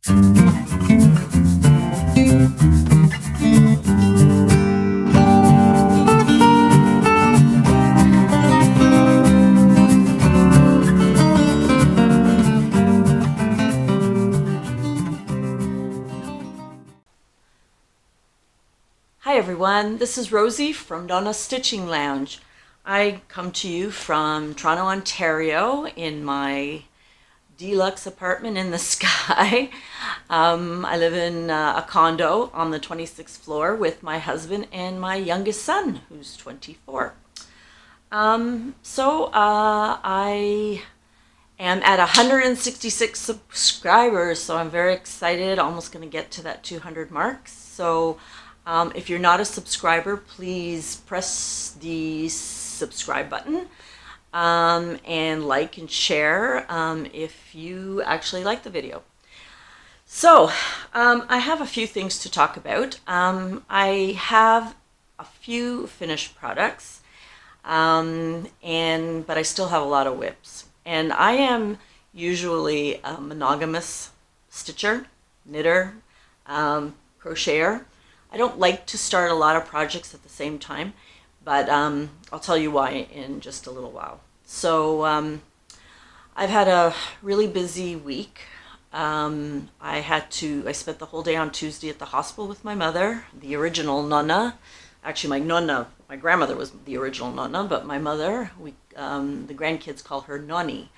Hi everyone, this is Rosie from Nonna Stitching Lounge. I come to you from Toronto, Ontario in my deluxe apartment in the sky. I live in a condo on the 26th floor with my husband and my youngest son, who's 24. I am at 166 subscribers, so I'm very excited, almost going to get to that 200 mark. So if you're not a subscriber, please press the subscribe button and like and share if you actually like the video. So I have a few things to talk about. I have a few finished products, but I still have a lot of whips. And I am usually a monogamous stitcher, knitter, crocheter. I don't like to start a lot of projects at the same time, but I'll tell you why in just a little while. So I've had a really busy week. I spent the whole day on Tuesday at the hospital with my mother, the original Nonna. Actually, my grandmother was the original Nonna, but my mother, the grandkids call her Nonni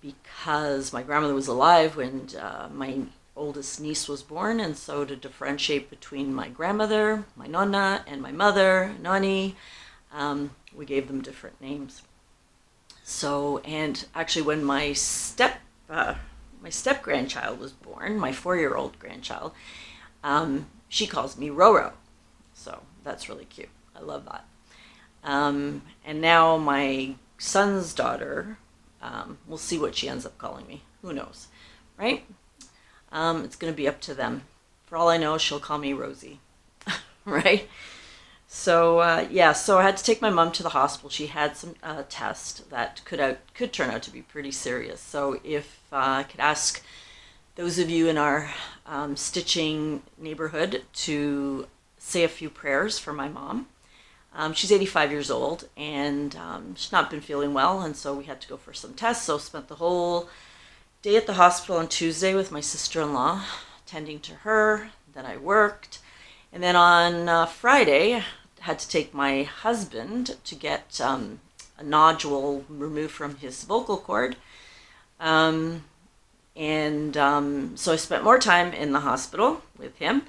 because my grandmother was alive when my oldest niece was born, and so to differentiate between my grandmother, my Nonna, and my mother, Nonni, we gave them different names. So, and actually when my step grandchild was born, my 4-year-old grandchild, she calls me Roro. So that's really cute. I love that. And now my son's daughter, we'll see what she ends up calling me. Who knows, right? It's going to be up to them. For all I know, she'll call me Rosie, right? So so I had to take my mom to the hospital. She had some test that could turn out to be pretty serious. So if I could ask those of you in our stitching neighborhood to say a few prayers for my mom. She's 85 years old, and she's not been feeling well, and so we had to go for some tests. So spent the whole day at the hospital on Tuesday with my sister-in-law, tending to her. Then I worked. And then on Friday, I had to take my husband to get a nodule removed from his vocal cord. So I spent more time in the hospital with him.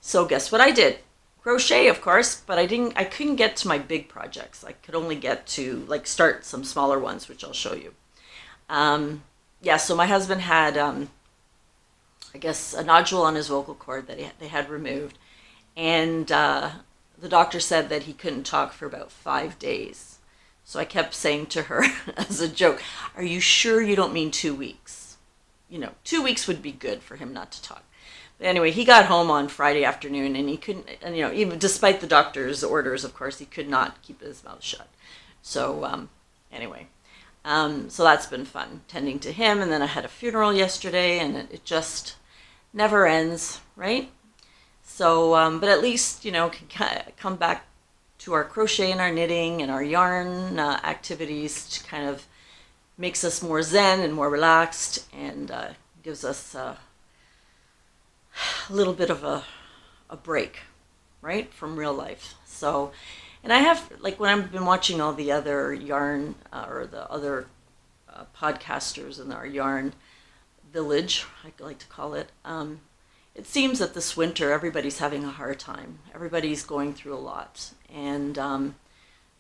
So guess what I did? Crochet, of course, but I couldn't get to my big projects. I could only get to start some smaller ones, which I'll show you. So my husband had, I guess, a nodule on his vocal cord that they had removed. And the doctor said that he couldn't talk for about 5 days. So I kept saying to her as a joke, "Are you sure you don't mean 2 weeks? 2 weeks would be good for him not to talk." But anyway, he got home on Friday afternoon, and he couldn't, even despite the doctor's orders, of course, he could not keep his mouth shut. So so that's been fun, tending to him. And then I had a funeral yesterday, and it just never ends, right? So, but at least, can come back to our crochet and our knitting and our yarn activities to kind of makes us more zen and more relaxed, and gives us a little bit of a break, right, from real life. So, and I have, when I've been watching all the other yarn or the other podcasters in our yarn village, I like to call it, it seems that this winter everybody's having a hard time. Everybody's going through a lot. And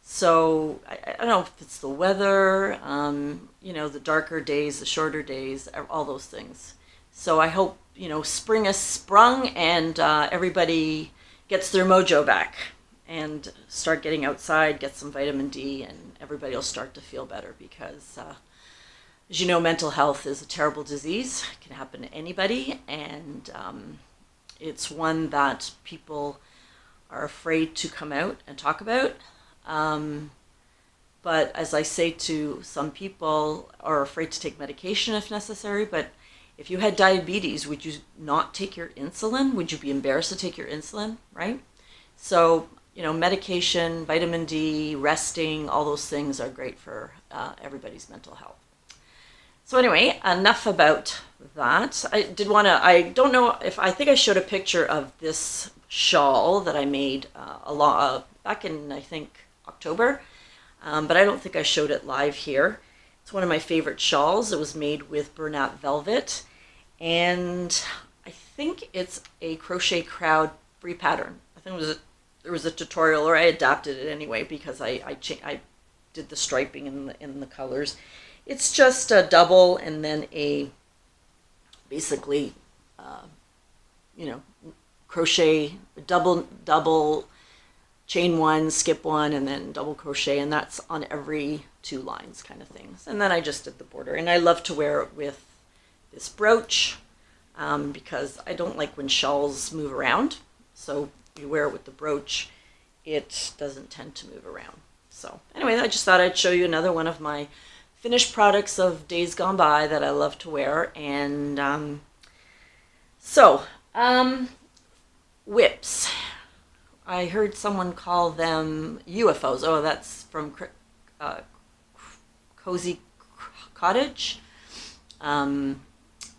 so I don't know if it's the weather, the darker days, the shorter days, all those things. So I hope, spring has sprung and everybody gets their mojo back and start getting outside, get some vitamin D, and everybody will start to feel better because, as you know, mental health is a terrible disease. It can happen to anybody, and it's one that people are afraid to come out and talk about. But as I say to some people, are afraid to take medication if necessary, but if you had diabetes, would you not take your insulin? Would you be embarrassed to take your insulin, right? So, you know, medication, vitamin D, resting, all those things are great for everybody's mental health. So anyway, enough about that. I don't know if, I think I showed a picture of this shawl that I made back in, I think, October, but I don't think I showed it live here. It's one of my favorite shawls. It was made with Bernat velvet, and I think it's a Crochet Crowd free pattern. I think there was a tutorial, or I adapted it anyway because I did the striping in the colors. It's just a double and then basically, you know, crochet, double, chain one, skip one, and then double crochet, and that's on every 2 lines kind of things. And then I just did the border, and I love to wear it with this brooch because I don't like when shawls move around. So you wear it with the brooch, it doesn't tend to move around. So anyway, I just thought I'd show you another one of my finished products of days gone by that I love to wear. And whips. I heard someone call them UFOs. Oh, that's from Cozy Cottage.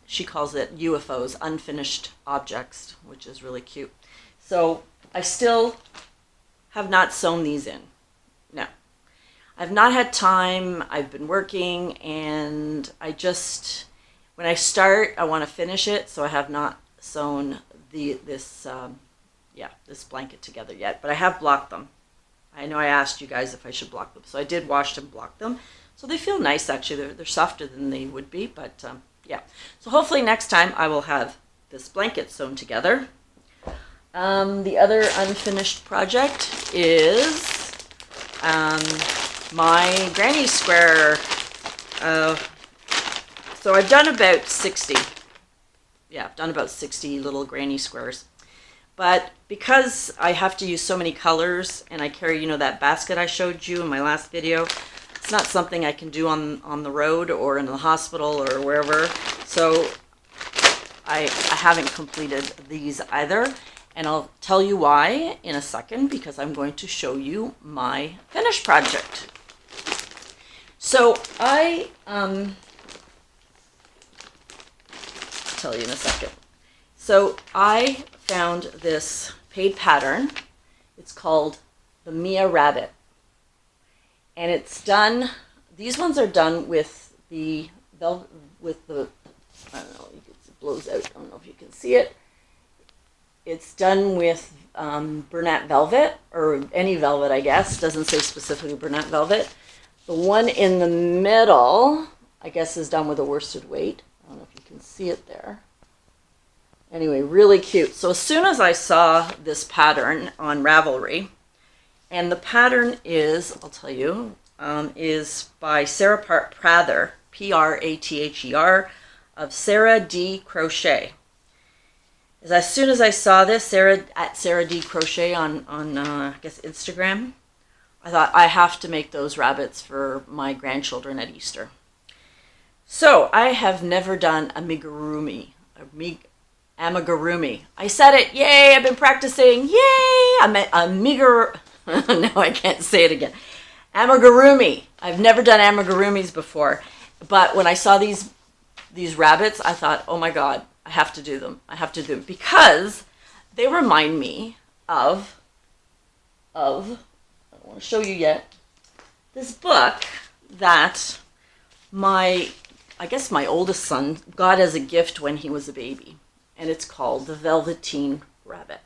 She calls it UFOs, unfinished objects, which is really cute. So I still have not sewn these in. No. I've not had time. I've been working, and when I start, I want to finish it, so I have not sewn this blanket together yet, but I have blocked them. I know I asked you guys if I should block them, so I did wash and block them. So they feel nice, actually. They're softer than they would be, but yeah. So hopefully next time I will have this blanket sewn together. The other unfinished project is my granny square. So I've done about 60. Yeah, I've done about 60 little granny squares. But because I have to use so many colors, and I carry, you know, that basket I showed you in my last video, it's not something I can do on the road or in the hospital or wherever. So I haven't completed these either. And I'll tell you why in a second, because I'm going to show you my finished project. So I'll tell you in a second. So I found this paid pattern. It's called the Mia Rabbit. And it's done, these ones are done with the velvet, I don't know, it blows out, I don't know if you can see it. It's done with Bernat velvet, or any velvet, I guess. Doesn't say specifically Bernat velvet. The one in the middle, I guess, is done with a worsted weight. I don't know if you can see it there. Anyway, really cute. So as soon as I saw this pattern on Ravelry, and the pattern is, I'll tell you, is by Sarah Prather, Prather, of Sarah D. Crochet. As soon as I saw this, at Sarah D. Crochet on I guess Instagram, I thought I have to make those rabbits for my grandchildren at Easter. So I have never done amigurumi. Amigurumi. I said it. Yay! I've been practicing. Yay! No, I can't say it again. Amigurumi. I've never done amigurumis before, but when I saw these rabbits, I thought, oh my God, I have to do them. I have to do them because they remind me of I don't want to show you yet, this book that I guess my oldest son got as a gift when he was a baby. And it's called The Velveteen Rabbit.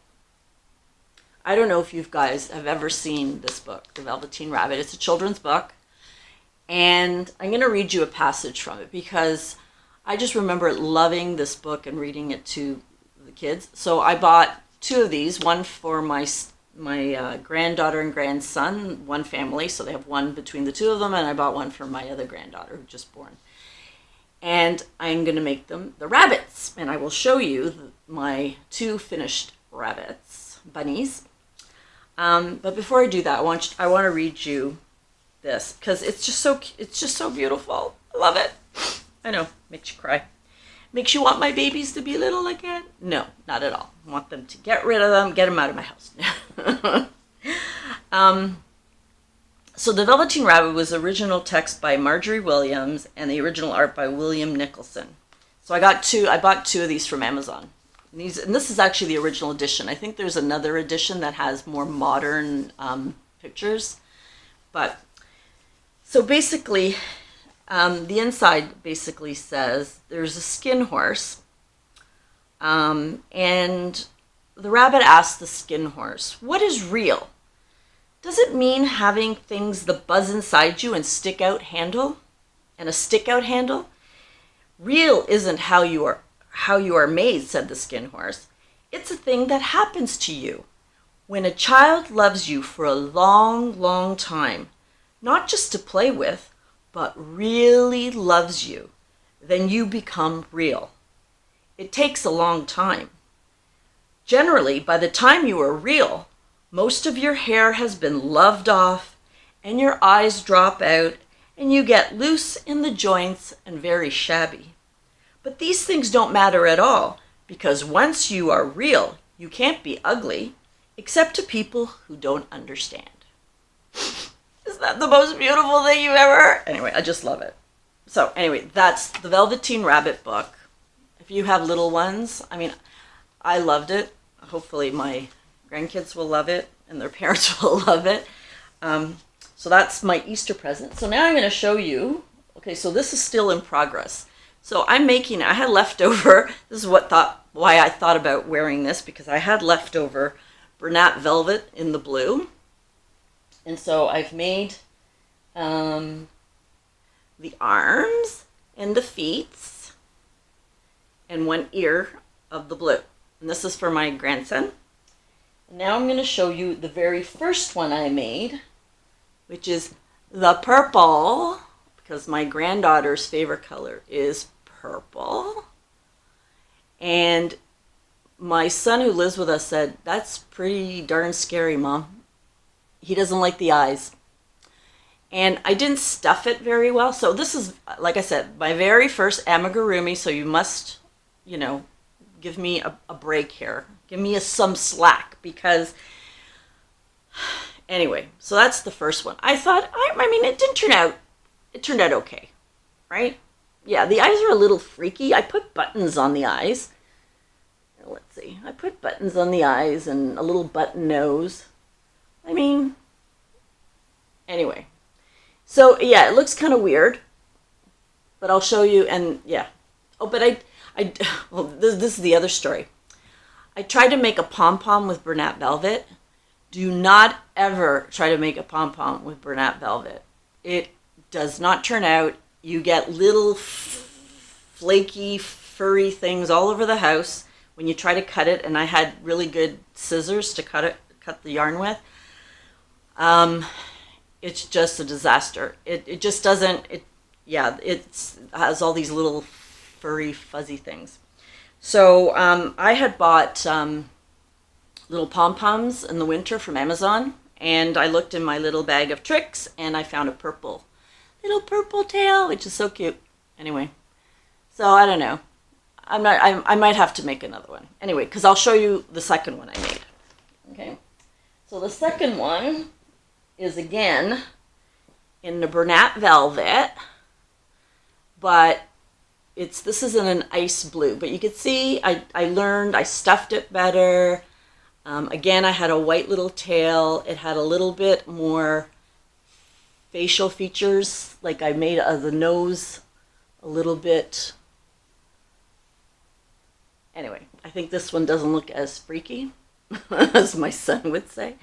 I don't know if you guys have ever seen this book, The Velveteen Rabbit. It's a children's book. And I'm going to read you a passage from it because I just remember loving this book and reading it to the kids. So I bought 2 of these, one for my granddaughter and grandson, one family. So they have one between the 2 of them. And I bought one for my other granddaughter who just born. And I'm going to make them the rabbits. And I will show you my 2 finished rabbits, bunnies. But before I do that, I want to read you this because it's just so beautiful. I love it. I know, makes you cry. Makes you want my babies to be little again? No, not at all. I want them to get rid of them, get them out of my house. So The Velveteen Rabbit was original text by Marjorie Williams and the original art by William Nicholson. So I bought two of these from Amazon. And this is actually the original edition. I think there's another edition that has more modern pictures. But so basically, the inside basically says there's a skin horse, and the rabbit asks the skin horse, "What is real? Does it mean having things that buzz inside you and stick out handle, and a stick out handle? Real isn't how you are made," said the skin horse. "It's a thing that happens to you when a child loves you for a long, long time, not just to play with, but really loves you. Then you become real. It takes a long time. Generally, by the time you are real, most of your hair has been loved off, and your eyes drop out, and you get loose in the joints and very shabby. But these things don't matter at all, because once you are real, you can't be ugly, except to people who don't understand." Is that the most beautiful thing you've ever? Anyway, I just love it. So anyway, that's the Velveteen Rabbit book. If you have little ones, I mean, I loved it. Hopefully my grandkids will love it and their parents will love it. So that's my Easter present. So now I'm going to show you. Okay, so this is still in progress. So I had leftover. This is why I thought about wearing this, because I had leftover Bernat velvet in the blue. And so I've made the arms and the feet and one ear of the blue. And this is for my grandson. And now I'm going to show you the very first one I made, which is the purple, because my granddaughter's favorite color is purple. And my son who lives with us said, "That's pretty darn scary, Mom." He doesn't like the eyes. And I didn't stuff it very well. So this is, like I said, my very first amigurumi. So you must, give me a break here. Give me some slack, because anyway, so that's the first one. I thought, it turned out okay, right? Yeah, the eyes are a little freaky. I put buttons on the eyes. Let's see. I put buttons on the eyes and a little button nose. Anyway, so yeah, it looks kind of weird, but I'll show you. And yeah, this is the other story. I tried to make a pom-pom with Bernat velvet. Do not ever try to make a pom-pom with Bernat velvet. It does not turn out. You get little flaky, furry things all over the house when you try to cut it, and I had really good scissors to cut the yarn with. It's just a disaster. It just doesn't, it has all these little furry, fuzzy things. So I had bought little pom-poms in the winter from Amazon, and I looked in my little bag of tricks, and I found a little purple tail, which is so cute. Anyway, so I don't know. I might have to make another one. Anyway, because I'll show you the second one I made. Okay, so the second one is again in the Bernat velvet, but this is in an ice blue. But you can see I stuffed it better. Again, I had a white little tail. It had a little bit more facial features, like I made the nose a little bit. Anyway, I think this one doesn't look as freaky, as my son would say.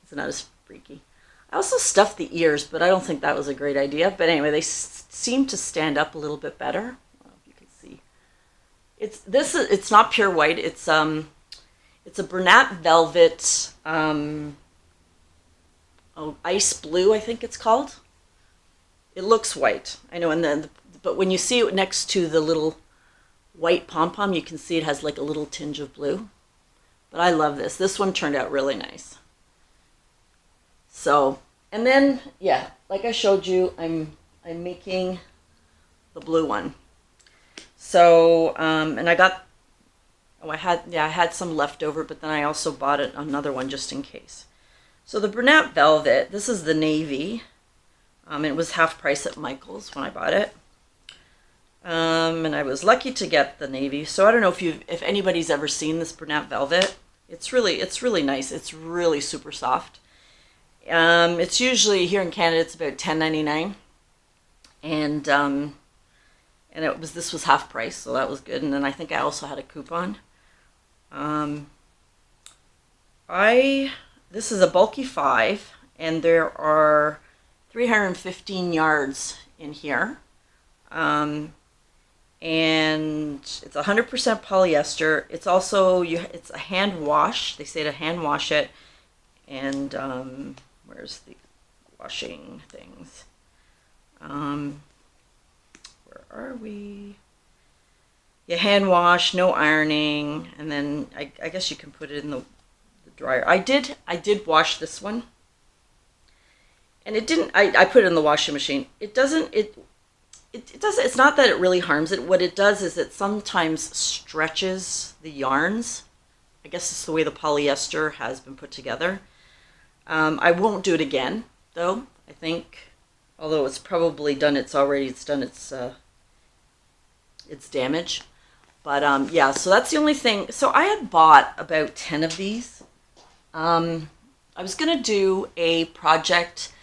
It's not as freaky. I also stuffed the ears, but I don't think that was a great idea. But anyway, they seem to stand up a little bit better. I don't know if you can see. It's not pure white. It's a Bernat velvet, ice blue, I think it's called. It looks white, I know, but when you see it next to the little white pom-pom, you can see it has like a little tinge of blue. But I love this. This one turned out really nice. So, and then, yeah, like I showed you, I'm making the blue one. So, and I got, I had some left over, but then I also bought another one just in case. So the brunette velvet, this is the navy. It was half price at Michael's when I bought it. And I was lucky to get the navy. So I don't know if anybody's ever seen this brunette velvet. It's really nice. It's really super soft. It's usually here in Canada it's about $10.99, and this was half price, so that was good. And then I think I also had a coupon. This is a bulky 5, and there are 315 yards in here. And it's 100% polyester. It's also it's a hand wash. They say to hand wash it. And where's the washing things? Where are we? Yeah, hand wash, no ironing, and then I guess you can put it in the dryer. I did wash this one, and it didn't. I put it in the washing machine. It doesn't. It doesn't. It's not that it really harms it. What it does is it sometimes stretches the yarns. I guess it's the way the polyester has been put together. I won't do it again, though. I think, although it's probably done its damage. But yeah, so that's the only thing. So I had bought about 10 of these. I was gonna do a project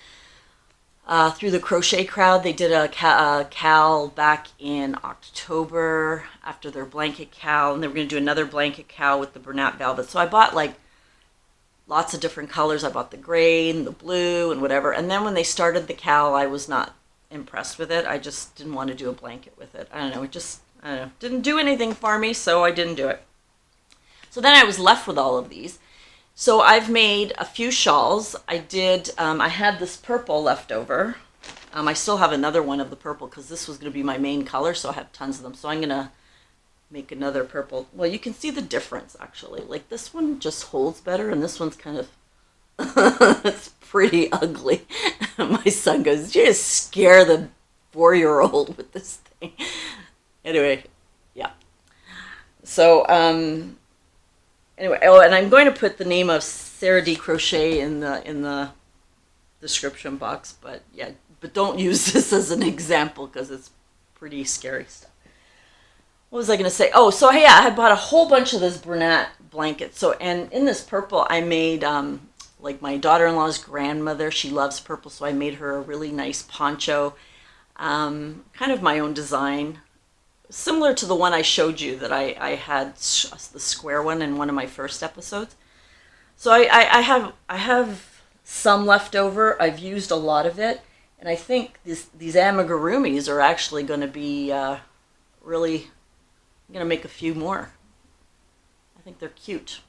through the Crochet Crowd. They did a cal back in October after their blanket cal, and they were gonna do another blanket cal with the brunette velvet. So I bought like lots of different colors. I bought the gray and the blue and whatever. And then when they started the cal, I was not impressed with it. I just didn't want to do a blanket with it. I don't know. Didn't do anything for me, so I didn't do it. So then I was left with all of these. So I've made a few shawls. I had this purple left over. I still have another one of the purple because this was going to be my main color, so I have tons of them. So I'm going to make another purple. Well, you can see the difference, actually. Like, this one just holds better, and this one's kind of, it's pretty ugly. My son goes, you just scare the 4-year-old with this thing. Anyway, yeah. So, anyway, oh, and I'm going to put the name of Sarah D. Crochet in the description box, but yeah, but don't use this as an example because it's pretty scary stuff. What was I going to say? Oh, so yeah, I bought a whole bunch of this brunette blanket. So, and in this purple, I made, like my daughter-in-law's grandmother, she loves purple, so I made her a really nice poncho, kind of my own design, similar to the one I showed you that I had, the square one in one of my first episodes. So I have some left over. I've used a lot of it, and I think these amigurumis are actually going to be really. I'm going to make a few more. I think they're cute,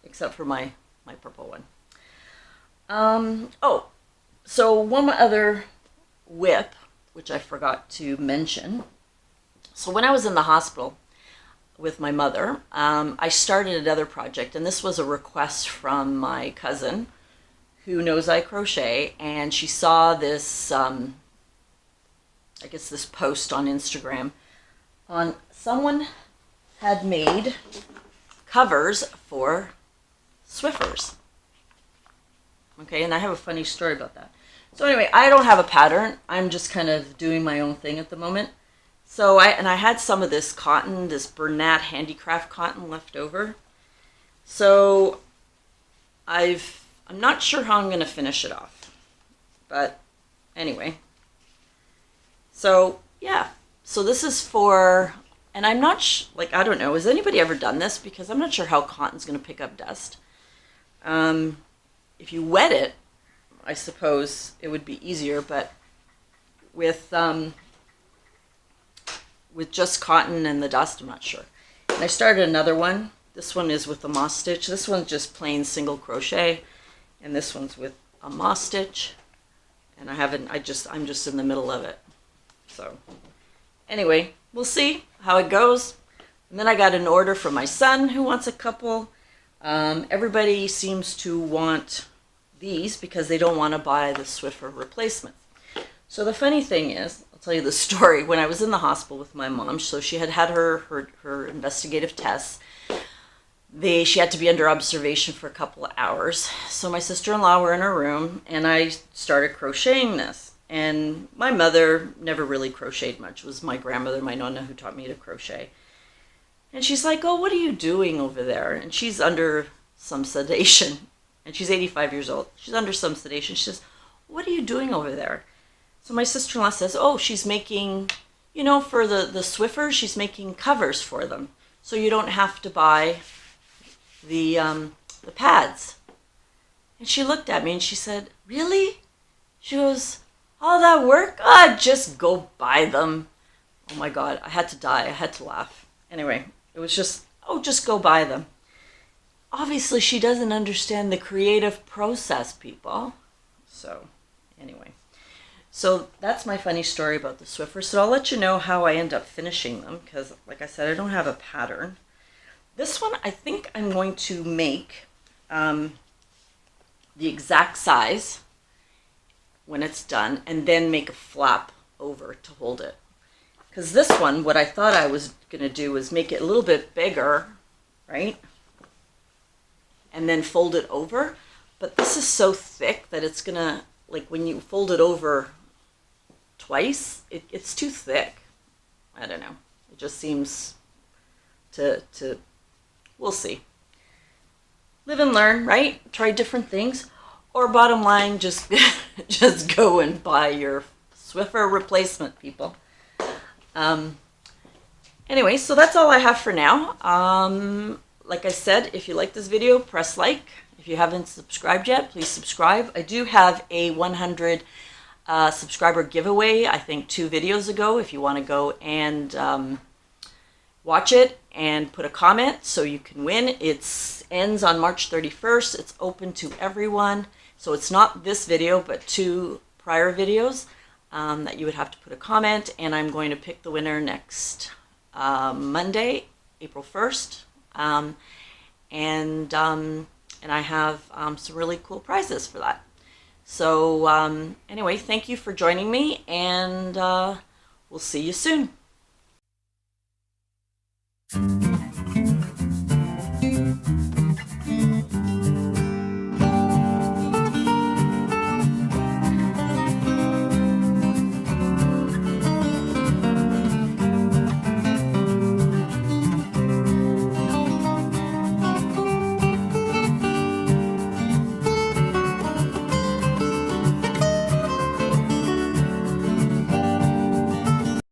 except for my purple one. Oh, so one other whip, which I forgot to mention. So when I was in the hospital with my mother, I started another project, and this was a request from my cousin who knows I crochet, and she saw this, I guess this post on Instagram on someone had made covers for Swiffers. Okay, and I have a funny story about that. So anyway, I don't have a pattern. I'm just kind of doing my own thing at the moment. So I had some of this cotton, this Bernat handicraft cotton left over. So I'm not sure how I'm going to finish it off. But anyway. So yeah. So this is for, and I'm not I don't know, has anybody ever done this? Because I'm not sure how cotton's going to pick up dust. If you wet it, I suppose it would be easier, but with just cotton and the dust, I'm not sure. And I started another one. This one is with a moss stitch. This one's just plain single crochet, and this one's with a moss stitch. And I'm just in the middle of it. So anyway, we'll see how it goes. And then I got an order from my son who wants a couple. Everybody seems to want these because they don't want to buy the Swiffer replacements. So the funny thing is, I'll tell you the story. When I was in the hospital with my mom, so she had had her investigative tests. She had to be under observation for a couple of hours. So my sister-in-law were in her room, and I started crocheting this. And my mother never really crocheted much. It was my grandmother, my Nonna, who taught me to crochet. And she's like, "Oh, what are you doing over there?" And she's under some sedation. And she's 85 years old. She's under some sedation. She says, "What are you doing over there?" So my sister-in-law says, "Oh, she's making, for the Swiffers, she's making covers for them. So you don't have to buy the pads." And she looked at me and she said, "Really?" She goes, "All that work? Just go buy them." Oh my God, I had to die. I had to laugh. Anyway, it was just go buy them. Obviously, she doesn't understand the creative process, people. So, anyway. So, that's my funny story about the Swiffer. So, I'll let you know how I end up finishing them, because, like I said, I don't have a pattern. This one, I think I'm going to make the exact size when it's done, and then make a flap over to hold it. Because this one, what I thought I was going to do was make it a little bit bigger, right? And then fold it over. But this is so thick that it's going to, like when you fold it over twice, it's too thick. I don't know. It just seems to we'll see. Live and learn, right? Try different things. Or bottom line, just go and buy your Swiffer replacement, people. Anyway, so that's all I have for now. Like I said, if you like this video, press like. If you haven't subscribed yet, please subscribe. I do have a 100 subscriber giveaway, I think 2 videos ago, if you want to go and watch it and put a comment so you can win. It ends on March 31st. It's open to everyone. So it's not this video, but 2 prior videos that you would have to put a comment. And I'm going to pick the winner next Monday, April 1st. And I have some really cool prizes for that. So anyway, thank you for joining me, and we'll see you soon.